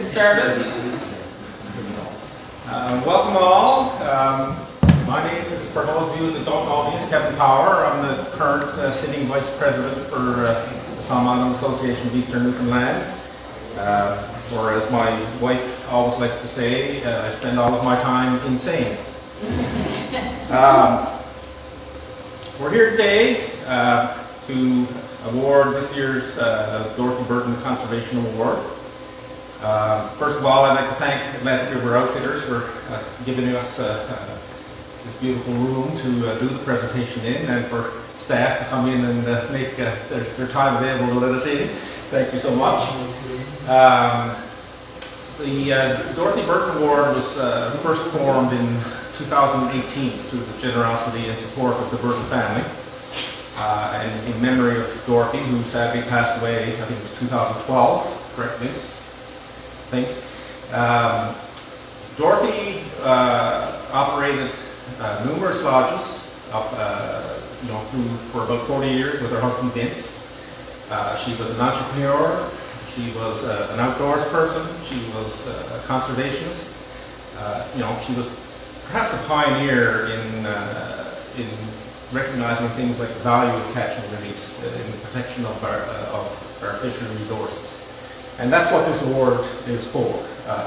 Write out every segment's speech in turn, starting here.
started. Welcome all. My name is, for those of you that don't know me, is Kevin Power. I'm the current sitting Vice President for the Salmonid Association of Eastern Newfoundland. Or as my wife always likes to say, I spend all of my time in SAEN. We're here today to award this year's Dorothy Burton Conservation Award. First of all, I'd like to thank Atlantic River Outfitters for giving us this beautiful room to do the presentation in, and for staff to come in and make their time available to let us in. Thank you so much. The Dorothy Burton Award was first formed in 2018 through the generosity and support of the Burton family. And in memory of Dorothy, who sadly passed away, I think it was 2012, correct, Vince? I think. Dorothy operated numerous lodges for about 40 years with her husband Vince. She was an entrepreneur, she was an outdoors person, she was a conservationist. She was perhaps a pioneer in recognizing things like the value of catch and release in the protection of our fishery resources. And that's what this award is for.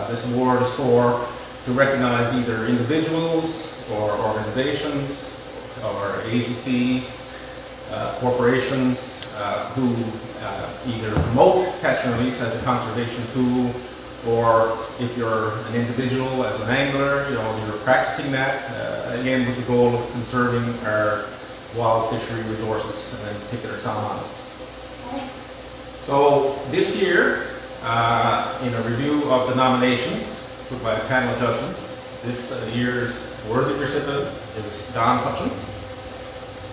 This award is for to recognize either individuals or organizations or agencies, corporations who either promote catch and release as a conservation tool, or if you're an individual as an angler, you're practicing that, again with the goal of conserving our wild fishery resources, and in particular salmonids. So this year, in a review of the nominations put by a panel of judges, this year's award recipient is Don Hutchens.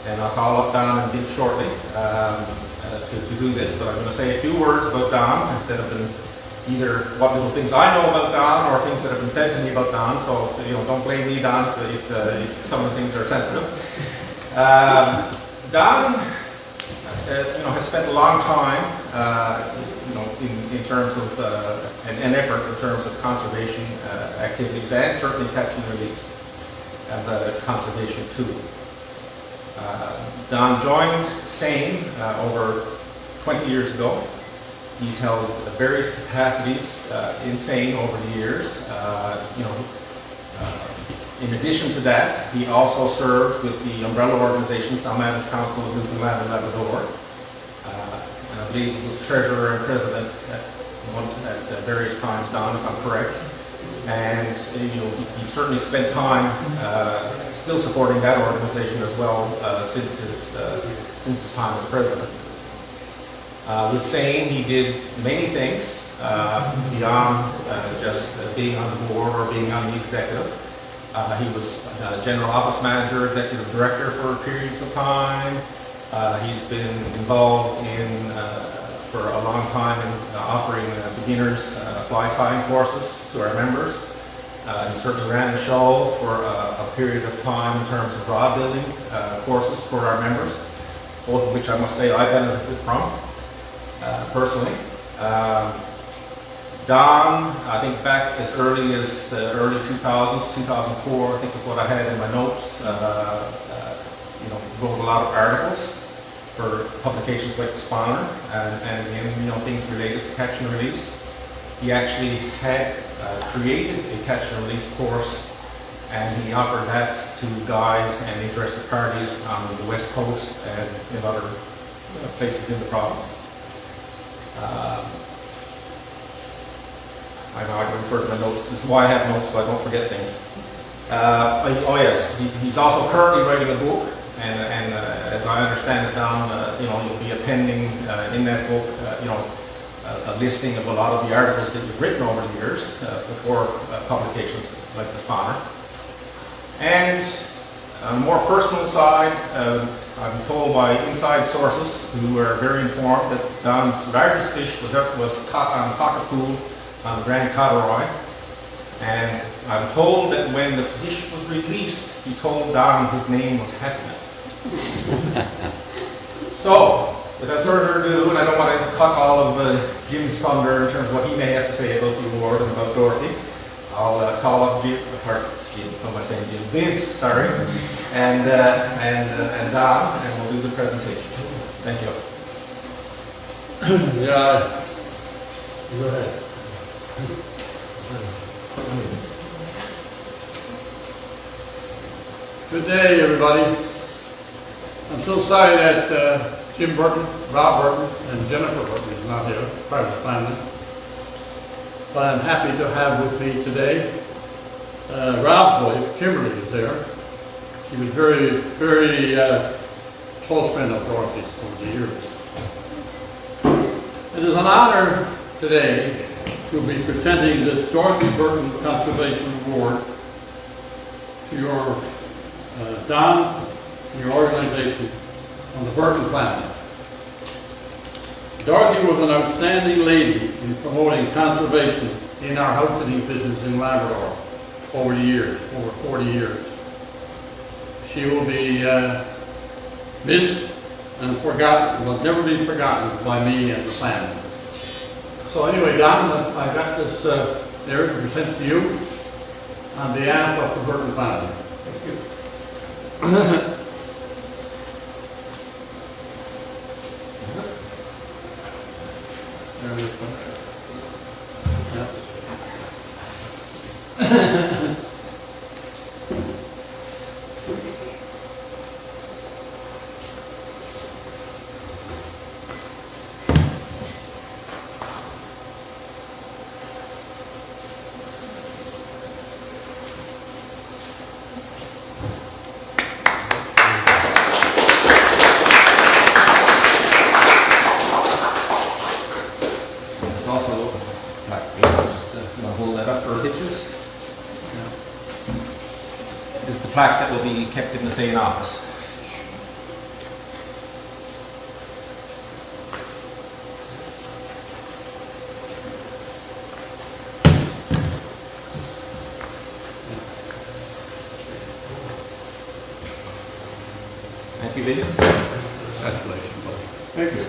And I'll call up Don and Vince shortly to do this, but I'm going to say a few words about Don that have been either what little things I know about Don or things that have been fed to me about Don, so don't blame me, Don, if some of the things are sensitive. Don has spent a long time in terms of an effort in terms of conservation activities, and certainly catch and release as a conservation tool. Don joined SAEN over 20 years ago. He's held various capacities in SAEN over the years. In addition to that, he also served with the umbrella organization Salmonid Council of Newfoundland and Labrador. And I believe he was treasurer and president at various times, Don, if I'm correct. And he certainly spent time still supporting that organization as well since his time as president. With SAEN, he did many things beyond just being on the board or being on the executive. He was general office manager, executive director for periods of time. He's been involved for a long time in offering beginners fly tying courses to our members. He certainly ran the show for a period of time in terms of rod building courses for our members, both of which I must say I benefited from personally. Don, I think back as early as the early 2000s, 2004, I think is what I had in my notes, wrote a lot of articles for publications like the Spawner, and again, things related to catch and release. He actually had created a catch and release course, and he offered that to guides and interested parties on the West Coast and in other places in the province. I know I can refer to my notes. This is why I have notes, so I don't forget things. He's also currently writing a book, and as I understand it, Don, you'll be appending in that book, a listing of a lot of the articles that you've written over the years before publications like the Spawner. And on a more personal side, I'm told by inside sources who are very informed that Don's largest fish was caught on Pocket Pool on the Grand Codoroy. And I'm told that when the fish was released, he told Don his name was Happiness. So, without further ado, and I don't want to cut all of Jim's thunder in terms of what he may have to say about the award and about Dorothy, I'll call up Jim, or Jim, how am I saying Jim? Vince, sorry, and Don, and we'll do the presentation. Thank you. Yeah, go ahead. Good day, everybody. I'm so sorry that Jim Burton, Rob Burton, and Jennifer Burton is not here, part of the family. But I'm happy to have with me today Rob's wife, Kimberly, is there. She was very, very close friend of Dorothy's over the years. It is an honor today to be presenting this Dorothy Burton Conservation Award to your Don and your organization on the Burton family. Dorothy was an outstanding lady in promoting conservation in our outfitting business in Labrador over the years, over 40 years. She will be missed and forgotten, will never be forgotten by me and the family. So anyway, Don, I got this there to present to you on behalf of the Burton family. Thank you. There we go. Yes. Plaque that will be kept in the SAEN office. Thank you, Vince. Congratulations, buddy. Thank you.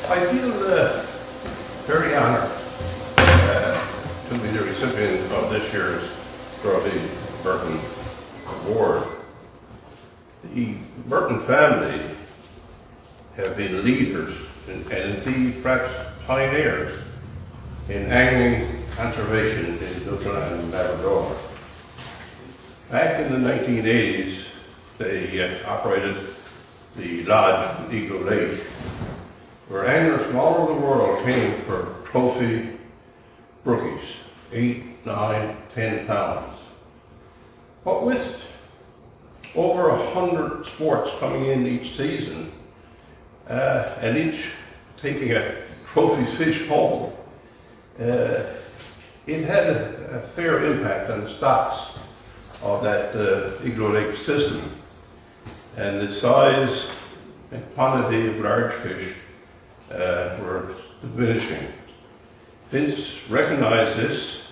I feel very honored to be the recipient of this year's Dorothy Burton Award. The Burton family have been leaders and indeed perhaps pioneers in angling conservation in Newfoundland and Labrador. Back in the 1980s, they operated the lodge in Eagle Lake, where anglers from all over the world came for trophy brookies, 8, 9, 10 pounds. But with over 100 sports coming in each season, and each taking a trophy fish home, it had a fair impact on the stocks of that Eagle Lake system, and the size and quantity of large fish were diminishing. Vince recognized this,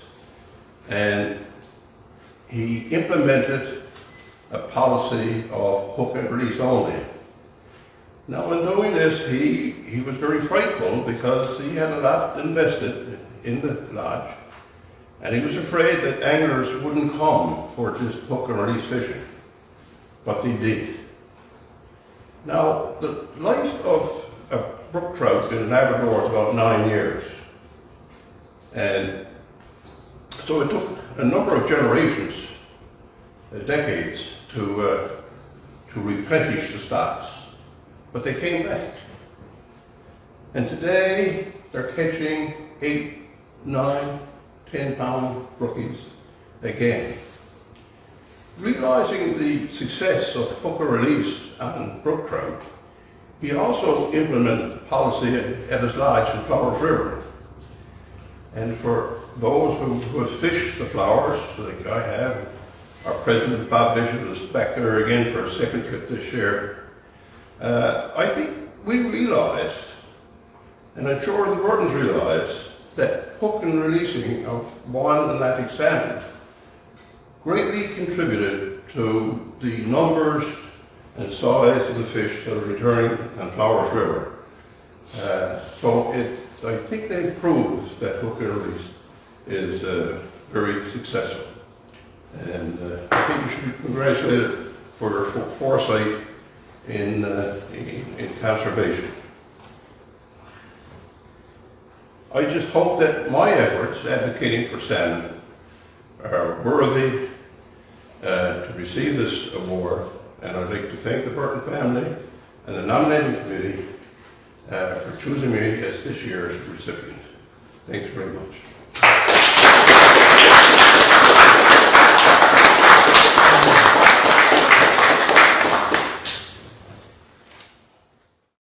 and he implemented a policy of hook and release only. Now, in doing this, he was very frightful because he had a lot invested in the lodge, and he was afraid that anglers wouldn't come for just hook and release fishing, but they did. Now, the life of a brook trout in Labrador is about 9 years. And so it took a number of generations, decades, to replenish the stocks. But they came back. And today, they're catching 8, 9, 10 pound brookies again. Realizing the success of hook and release on brook trout, he also implemented the policy at his lodge in Flowers River. And for those who have fished the Flowers, like I have, our president Bob Bishop is back there again for a second trip this year. I think we realized, and I'm sure the Burtons realized, that hook and releasing of wild Atlantic salmon greatly contributed to the numbers and size of the fish that are returning on Flowers River. I think they've proved that hook and release is very successful. And I think you should be congratulated for your foresight in conservation. I just hope that my efforts advocating for salmon are worthy to receive this award, and I'd like to thank the Burton family and the nominating committee for choosing me as this year's recipient. Thanks very much.